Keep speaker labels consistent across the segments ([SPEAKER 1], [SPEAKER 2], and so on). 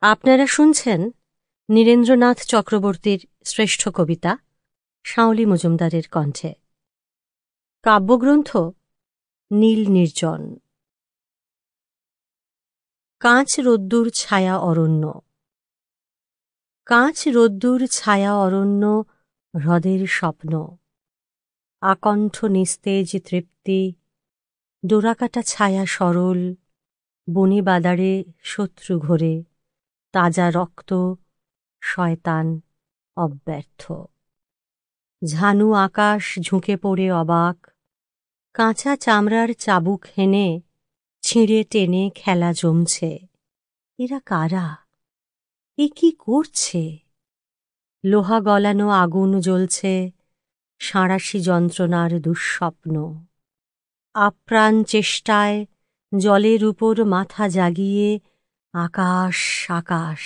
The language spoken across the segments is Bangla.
[SPEAKER 1] আপনারা শুনছেন নীরেন্দ্রনাথ চক্রবর্তীর শ্রেষ্ঠ কবিতা শাওলি মজুমদারের কণ্ঠে। কাব্যগ্রন্থ নীল নির্জন। কাঁচ রোদ্দুর ছায়া অরণ্য। কাঁচ রোদ্দুর ছায়া অরণ্য হ্রদের স্বপ্ন, আকণ্ঠ নিস্তেজ তৃপ্তি, ডোরাকাটা ছায়া সরল, বনে বাদারে শত্রু ঘোরে, তাজা রক্ত, শয়তান অব্যর্থ। ঝানু আকাশ ঝুঁকে পড়ে অবাক, কাঁচা চামড়ার চাবুক হেনে ছিঁড়ে টেনে খেলা জমছে। এরা কারা? এ কি করছে? লোহা গলানো আগুন জ্বলছে, সাঁড়াশি যন্ত্রণার দুঃস্বপ্ন। আপ্রাণ চেষ্টায় জলের উপর মাথা জাগিয়ে আকাশ আকাশ,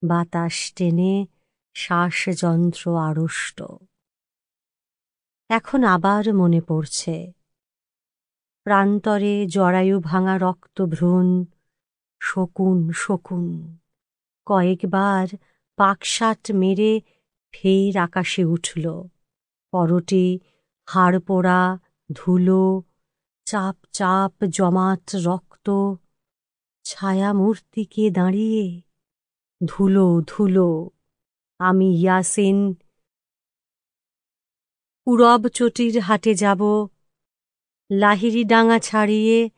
[SPEAKER 1] বাতাস টেনে শ্বাসযন্ত্র আড়ষ্ট। এখন আবার মনে পড়ছে প্রান্তরে জরায়ু ভাঙা রক্তভ্রূণ, শকুন শকুন কয়েকবার পাকসাট মেরে ফের আকাশে উঠল। পরটি হাড় পোড়া ধুলো, চাপ চাপ জমাট রক্ত, ছায়ামূর্তিকে দাঁড়িয়ে ধুলো ধুলো। আমি ইয়াসিন, উরব চটির হাটে যাব, লাহিড়ি ডাঙা ছাড়িয়ে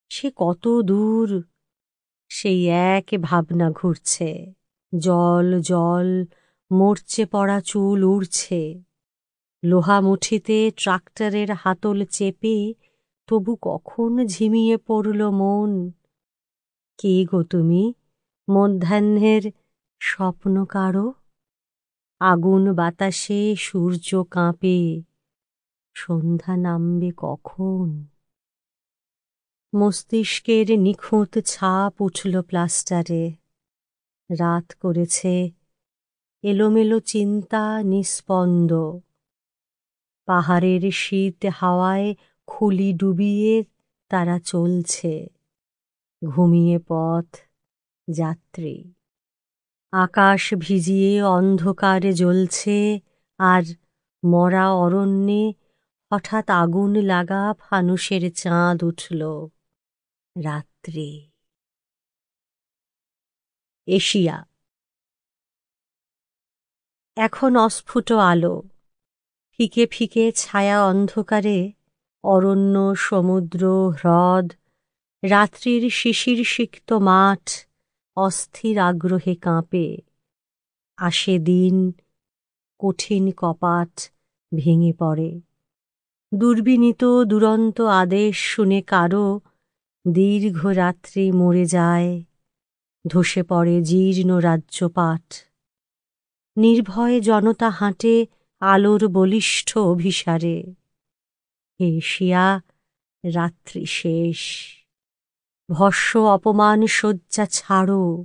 [SPEAKER 1] সে কত দূর। সেই এক ভাবনা ঘুরছে, জল জল, মরচে পড়া চুল উড়ছে। লোহা মুঠিতে ট্রাক্টরের হাতল চেপে তবু কখন ঝিমিয়ে পড়ল মন। কে গো তুমি, মধ্যাহ্নের স্বপ্ন কারো? আগুন বাতাসে সূর্য কাঁপে, সন্ধ্যা নামবে কখন? মস্তিষ্কের নিখুঁত ছাপ উঠল প্লাস্টারে। রাত করেছে এলোমেলো চিন্তা নিস্পন্দ। পাহাড়ের শীত হাওয়ায় খুলি ডুবিয়ে তারা চলছে। ঘুমিয়ে পথ যাত্রী। আকাশ ভিজিয়ে অন্ধকারে জ্বলছে, আর মরা অরণ্যে হঠাৎ আগুন লাগা ফানুসের চাঁদ উঠল। রাত্রি। এশিয়া। এখন অস্ফুট আলো, ফিকে ফিকে ছায়া অন্ধকারে অরণ্য, সমুদ্র, হ্রদ, রাত্রির শিশির সিক্ত মাঠ অস্থির আগ্রহে কাঁপে। আসে দিন, কঠিন কপাট ভেঙে পড়ে। দুর্বিনীত দুরন্ত আদেশ শুনে কারো দীর্ঘ রাত্রি মরে যায়। ধসে পড়ে জীর্ণ রাজ্যপাট। নির্ভয়ে জনতা হাঁটে আলোর বলিষ্ঠ অভিসারে। এশিয়া, রাত্রি শেষ। ভস্য অপমান শয্যা ছাড়ো,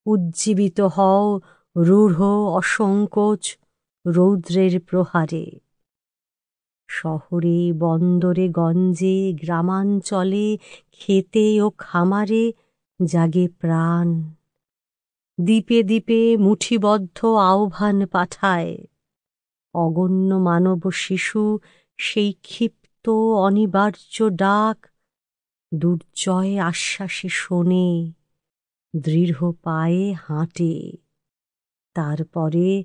[SPEAKER 1] উজ্জীবিত হও রূঢ় অসংকোচ রৌদ্রের প্রহারে। শহরে বন্দরে গঞ্জে গ্রামাঞ্চলে ক্ষেতে ও খামারে জাগে প্রাণ। দ্বীপে দ্বীপে মুঠিবদ্ধ আহ্বান পাঠায়। অগণ্য মানব শিশু সেই ক্ষিপ্ত অনিবার্য ডাক দুর্জয় আশ্বাসে শোনে, দৃঢ় পায়ে হাঁটে। তারপরে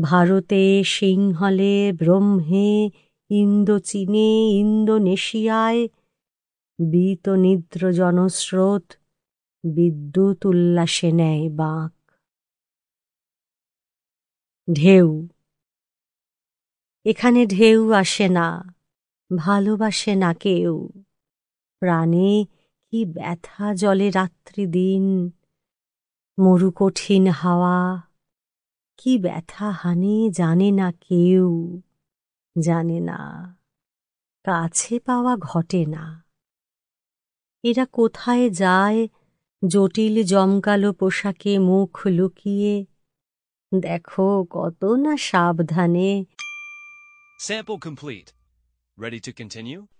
[SPEAKER 1] ভারতে, সিংহলে, ব্রহ্মে, ইন্দোচীনে, ইন্দোনেশিয়ায় বীত নিদ্র জনস্রোত বিদ্যুৎ উল্লাসে নেয় বাঁক। ঢেউ। এখানে ঢেউ আসে না, ভালোবাসে না কেউ। প্রাণে কি ব্যথা জলে রাত্রি দিন। মরু কঠিন হাওয়া কি ব্যথা হানে জানে না কেউ, জানে না। কাছে পাওয়া ঘটে না। এরা কোথায় যায় জটিল জমকালো পোশাকে মুখ লুকিয়ে? দেখো কত না সাবধানে।
[SPEAKER 2] Sample complete. Ready to continue?